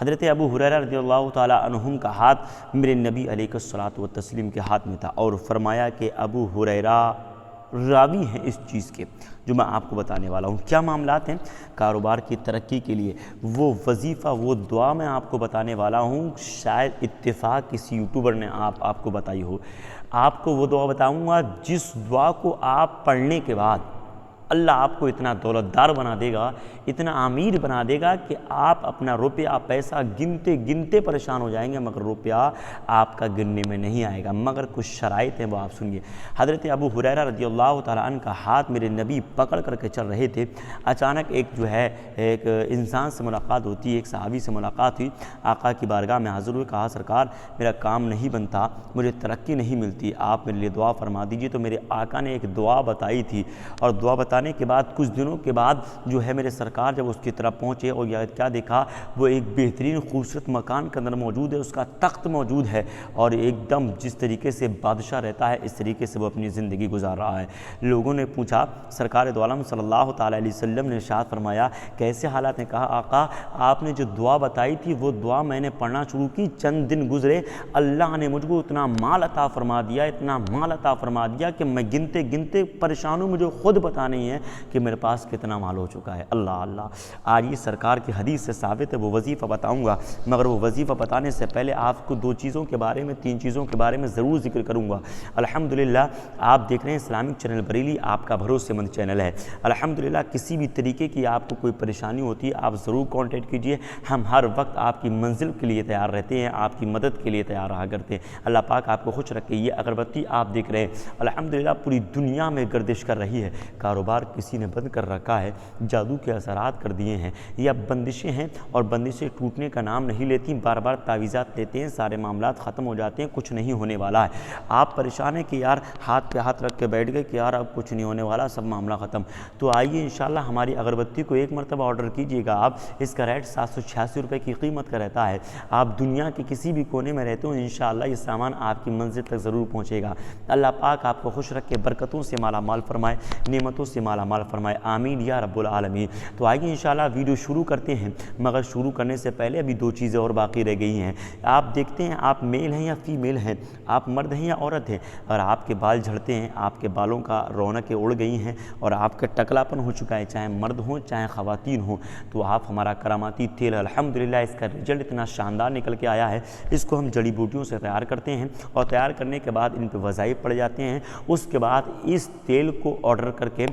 حضرت ابو ہریرہ رضی اللہ تعالی عنہم کا ہاتھ میرے نبی علیہ الصلوۃ والتسلیم کے ہاتھ میں تھا، اور فرمایا کہ ابو ہریرہ راوی ہیں اس چیز کے جو میں آپ کو بتانے والا ہوں۔ کیا معاملات ہیں کاروبار کی ترقی کے لیے؟ وہ وظیفہ، وہ دعا میں آپ کو بتانے والا ہوں، شاید اتفاق کسی یوٹیوبر نے آپ کو بتائی ہو۔ آپ کو وہ دعا بتاؤں گا جس دعا کو آپ پڑھنے کے بعد اللہ آپ کو اتنا دولتدار بنا دے گا، اتنا امیر بنا دے گا کہ آپ اپنا روپیہ پیسہ گنتے گنتے پریشان ہو جائیں گے، مگر روپیہ آپ کا گننے میں نہیں آئے گا، مگر کچھ شرائط ہیں وہ آپ سنیے۔ حضرت ابو ہریرہ رضی اللہ تعالیٰ عنہ کا ہاتھ میرے نبی پکڑ کر کے چل رہے تھے، اچانک ایک انسان سے ملاقات ہوتی ہے، ایک صحابی سے ملاقات ہوئی، آقا کی بارگاہ میں حاضر ہوئے، کہا سرکار میرا کام نہیں بنتا، مجھے ترقی نہیں ملتی، آپ میرے لیے دعا فرما دیجیے۔ تو میرے آقا نے ایک دعا بتائی تھی، اور دعا بتانے کے بعد کچھ دنوں کے بعد میرے سرکار جب اس کی طرف پہنچے اور کیا دیکھا، وہ ایک بہترین خوبصورت مکان کے اندر موجود ہے، اس کا تخت موجود ہے، اور ایک دم جس طریقے سے بادشاہ رہتا ہے اس طریقے سے وہ اپنی زندگی گزار رہا ہے۔ لوگوں نے پوچھا، سرکار دو عالم صلی اللہ تعالیٰ علیہ وسلم نے ارشاد فرمایا کیسے حالات ہیں؟ کہا آقا آپ نے جو دعا بتائی تھی وہ دعا میں نے پڑھنا شروع کی، چند دن گزرے، اللہ نے مجھ کو اتنا مال عطا فرما دیا، اتنا مال عطا فرما دیا کہ میں گنتے گنتے پریشان ہوں، مجھے خود پتہ نہیں ہے کہ میرے پاس کتنا مال ہو چکا ہے۔ اللہ اللہ، آج یہ سرکار کی حدیث سے ثابت ہے۔ وہ وظیفہ بتاؤں گا، مگر وہ وظیفہ بتانے سے پہلے آپ کو تین چیزوں کے بارے میں ضرور ذکر کروں گا۔ الحمدللہ آپ دیکھ رہے ہیں اسلامک چینل بریلی، آپ کا بھروسے مند چینل ہے۔ الحمدللہ کسی بھی طریقے کی آپ کو کوئی پریشانی ہوتی ہے آپ ضرور کانٹیکٹ کیجئے، ہم ہر وقت آپ کی منزل کے لیے تیار رہتے ہیں، آپ کی مدد کے لیے تیار رہا کرتے ہیں۔ اللہ پاک آپ کو خوش رکھے۔ یہ اگربتی آپ دیکھ رہے ہیں الحمدللہ پوری دنیا میں گردش کر رہی ہے، کاروبار کسی نے بند کر رکھا ہے، جادو کے اثرات کر دیے ہیں، یا بندشیں ہیں، اور بندشیں ٹوٹنے کا نام نہیں لیتی، بار بار تعویذات لیتے ہیں، سارے معاملات ختم ہو جاتے ہیں، کچھ نہیں ہونے والا ہے۔ آپ پریشان ہیں کہ یار ہاتھ پہ ہاتھ رکھ کے بیٹھ گئے کہ یار اب کچھ نہیں ہونے والا، سب معاملہ ختم، تو آئیے انشاءاللہ ہماری اگربتی کو ایک مرتبہ آرڈر کیجیے گا آپ۔ اس کا ریٹ 786 روپے کی قیمت کا رہتا ہے۔ آپ دنیا کے کسی بھی کونے میں رہتے ہو انشاءاللہ یہ سامان آپ کی منزل تک ضرور پہنچے گا۔ اللہ پاک آپ کو خوش رکھے، برکتوں سے مالا مال فرمائے، نعمتوں سے مالا مال فرمائے، آمین یا رب العالمین۔ تو آئیے انشاءاللہ ویڈیو شروع کرتے ہیں، مگر شروع کرنے سے پہلے ابھی دو چیزیں اور باقی رہ گئی ہیں۔ آپ دیکھتے ہیں آپ میل ہیں یا فیمیل ہیں، آپ مرد ہیں یا عورت ہیں، اور آپ کے بال جھڑتے ہیں، آپ کے بالوں کا رونقیں اڑ گئی ہیں، اور آپ کا ٹکلاپن ہو چکا ہے، چاہے مرد ہوں چاہے خواتین ہوں، تو آپ ہمارا کراماتی تیل الحمدللہ اس کا رزلٹ اتنا شاندار نکل کے آیا ہے۔ اس کو ہم جڑی بوٹیوں سے تیار کرتے ہیں، اور تیار کرنے کے بعد ان پہ وظائف پڑ جاتے ہیں، اس کے بعد اس تیل کو آرڈر کر کے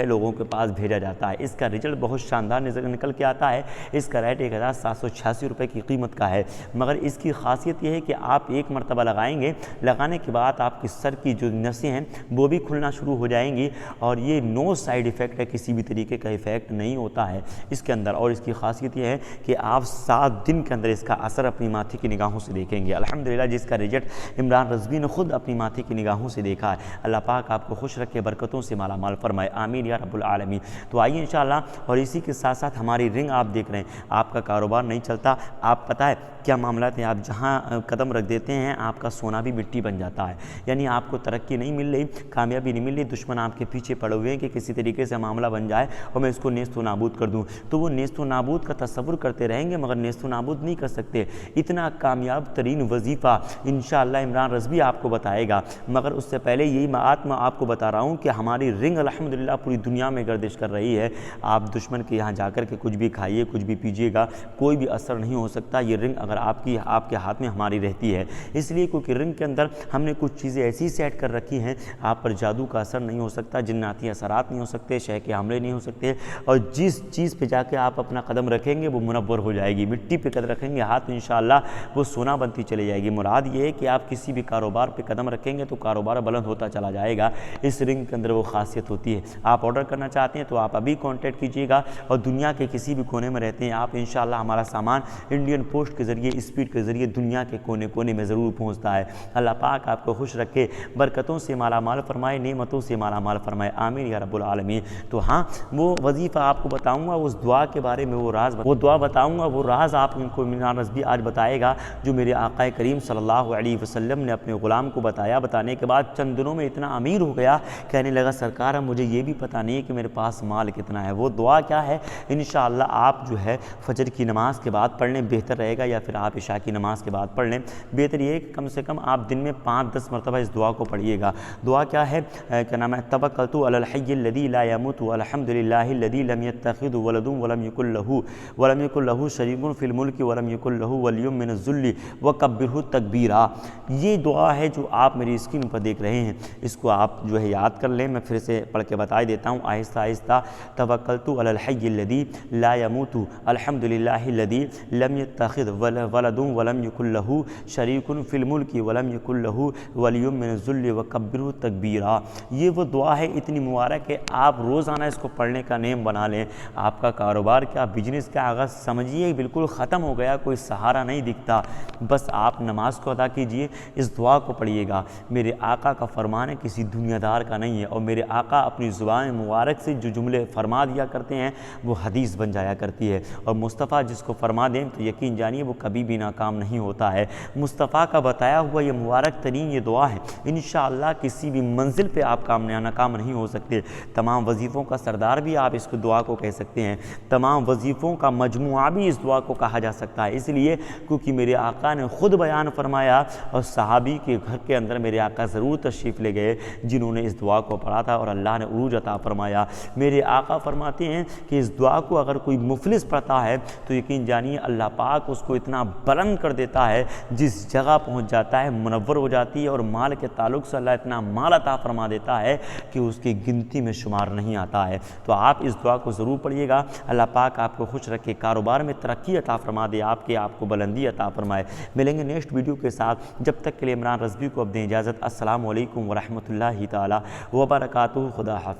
لوگوں کے پاس بھیجا جاتا ہے۔ اس کا رزلٹ بہت شاندار نکل کے آتا ہے۔ اس کا ریٹ 1786 روپے کی قیمت کا ہے، مگر اس کی خاصیت یہ ہے کہ آپ ایک مرتبہ لگائیں گے، لگانے کے بعد آپ کی سر کی جو نسیں ہیں وہ بھی کھلنا شروع ہو جائیں گی، اور یہ نو سائیڈ ایفیکٹ ہے، کسی بھی طریقے کا ایفیکٹ نہیں ہوتا ہے اس کے اندر، اور اس کی خاصیت یہ ہے کہ آپ 7 دن کے اندر اس کا اثر اپنی ماتھے کی نگاہوں سے دیکھیں گے الحمدللہ، جس کا رزلٹ عمران رضوی نے خود اپنی ماتھے کی نگاہوں سے دیکھا ہے۔ اللہ پاک آپ کو خوش رکھے، برکتوں سے مالا مال فرمائے، آمین یا رب العالمین۔ تو آئیے انشاءاللہ، اور اسی کے ساتھ ساتھ ہماری رنگ آپ دیکھ رہے ہیں، آپ کا کاروبار نہیں چلتا، آپ پتہ ہے کیا معاملات ہیں، آپ جہاں قدم رکھ دیتے ہیں آپ کا سونا بھی مٹی بن جاتا ہے، یعنی آپ کو ترقی نہیں مل رہی، کامیابی نہیں مل رہی، دشمن آپ کے پیچھے پڑے ہوئے ہیں کہ کسی طریقے سے معاملہ بن جائے اور میں اس کو نیست و نابود کر دوں، تو وہ نیست و نابود کا تصور کرتے رہیں گے مگر نیست و نابود نہیں کر سکتے۔ اتنا کامیاب ترین وظیفہ انشاءاللہ عمران رضوی آپ کو بتائے گا، مگر اس سے پہلے یہی بات میں آپ کو بتا رہا ہوں کہ ہماری رنگ الحمدللہ پوری دنیا میں گردش کر رہی ہے۔ آپ دشمن کے یہاں جا کر کے کچھ بھی کھائیے، کچھ بھی پیجیے گا، کوئی بھی اثر نہیں ہو سکتا، یہ رنگ اگر آپ کے ہاتھ میں ہماری رہتی ہے، اس لیے کیونکہ رنگ کے اندر ہم نے کچھ چیزیں ایسی سیٹ کر رکھی ہیں، آپ پر جادو کا اثر نہیں ہو سکتا، جناتی اثرات نہیں ہو سکتے، شے کے حملے نہیں ہو سکتے، اور جس چیز پہ جا کے آپ اپنا قدم رکھیں گے وہ منور ہو جائے گی، مٹی پہ قدم رکھیں گے ہاتھ تو انشاءاللہ وہ سونا بنتی چلی جائے گی۔ مراد یہ ہے کہ آپ کسی بھی کاروبار پہ قدم رکھیں گے تو کاروبار بلند ہوتا چلا جائے گا، اس رنگ کے اندر وہ خاصیت ہوتی ہے۔ آپ آرڈر کرنا چاہتے ہیں تو آپ ابھی کانٹیکٹ کیجیے گا، اور دنیا کے کسی بھی کونے میں رہتے ہیں آپ انشاءاللہ ہمارا سامان انڈین پوسٹ کے ذریعے، اسپیڈ کے ذریعے دنیا کے کونے کونے میں ضرور پہنچتا ہے۔ اللہ پاک آپ کو خوش رکھے، برکتوں سے مالا مال فرمائے، نعمتوں سے مالا مال فرمائے، آمین یا رب العالمین۔ تو ہاں وہ وظیفہ آپ کو بتاؤں گا، اس دعا کے بارے میں وہ دعا بتاؤں گا، وہ راز آپ ان کو عمران رضوی آج بتائے گا جو میرے آقا کریم صلی اللہ علیہ وسلم نے اپنے غلام کو بتایا۔ بتانے کے بعد چند دنوں میں اتنا امیر ہو گیا، کہنے لگا سرکار اب مجھے یہ بھی پتہ نہیں کہ میرے پاس مال کتنا ہے۔ وہ دعا کیا ہے؟ انشاءاللہ آپ جو ہے فجر کی نماز کے بعد پڑھ لیں، بہتر رہے گا، یا پھر آپ عشاء کی نماز کے بعد پڑھ لیں۔ بہتر یہ ہے کہ کم سے کم آپ دن میں 5-10 مرتبہ اس دعا کو پڑھیے گا۔ دعا کیا ہے؟ کیا نام ہے؟ توکلت علی الحی الذی لا یموت الحمد للہ الذی لم یتخذ ولد ولم یکن لہ شریک فی الملک ولم یکن لہ ولی من الذل وکبرہ تکبیرا۔ یہ دعا ہے جو آپ میری اسکرین پر دیکھ رہے ہیں، اس کو آپ جو ہے یاد کر لیں۔ میں پھر سے پڑھ کے بتا دیتا ہوں آہستہ آہستہ۔ توکلت علی الحی الذی لا یموت الحمد للہ الذی لم یتخذ ولد ولم یکن لہ شریک فی الملک ولم یکن لہ ولی من الذل وکبرہ تکبیرا۔ یہ وہ دعا ہے اتنی مبارک ہے، آپ روزانہ اس کو پڑھنے کا نیم بنا لیں۔ آپ کا کاروبار کیا، بزنس کا آغاز سمجھیے بالکل ختم ہو گیا، کوئی سہارا نہیں دکھتا۔ بس آپ نماز کو ادا کیجئے، اس دعا کو پڑھیے گا۔ میرے آقا کا فرمان ہے، کسی دنیا دار کا نہیں ہے، اور میرے آقا اپنی زبان مبارک سے جو جملے فرما دیا کرتے ہیں وہ حدیث بن جایا کرتی ہے، اور مصطفیٰ جس کو فرما دیں تو یقین جانیے وہ کبھی بھی ناکام نہیں ہوتا ہے۔ مصطفیٰ کا بتایا ہوا یہ مبارک ترین یہ دعا ہے، انشاءاللہ کسی بھی منزل پہ آپ ناکام نہیں ہو سکتے۔ تمام وظیفوں کا سردار بھی آپ اس کو دعا کو کہہ سکتے ہیں، تمام وظیفوں کا مجموعہ بھی اس دعا کو کہا جا سکتا ہے، اس لیے کیونکہ میرے آقا نے خود بیان فرمایا، اور صحابی کے گھر کے اندر میرے آقا ضرور تشریف لے گئے جنہوں نے اس دعا کو پڑھا تھا، اور اللہ نے عروج عطا فرمایا۔ میرے آقا فرماتے ہیں کہ اس دعا کو اگر کوئی مفلس پڑھتا ہے تو یقین جانیے اللہ پاک اس کو اتنا بلند کر دیتا ہے، جس جگہ پہنچ جاتا ہے منور ہو جاتی ہے، اور مال کے تعلق سے اللہ اتنا مال عطا فرما دیتا ہے کہ اس کی گنتی میں شمار نہیں آتا ہے۔ تو آپ اس دعا کو ضرور پڑھیے گا، اللہ پاک آپ کو خوش رکھے، کاروبار میں ترقی عطا فرما دے، آپ کو بلندی عطا فرمائے۔ ملیں گے نیکسٹ ویڈیو کے ساتھ، جب تک کے لیے عمران رضوی کو اب دیں اجازت۔ السلام علیکم ورحمۃ اللہ تعالی وبرکاتہ۔ خدا حافظ۔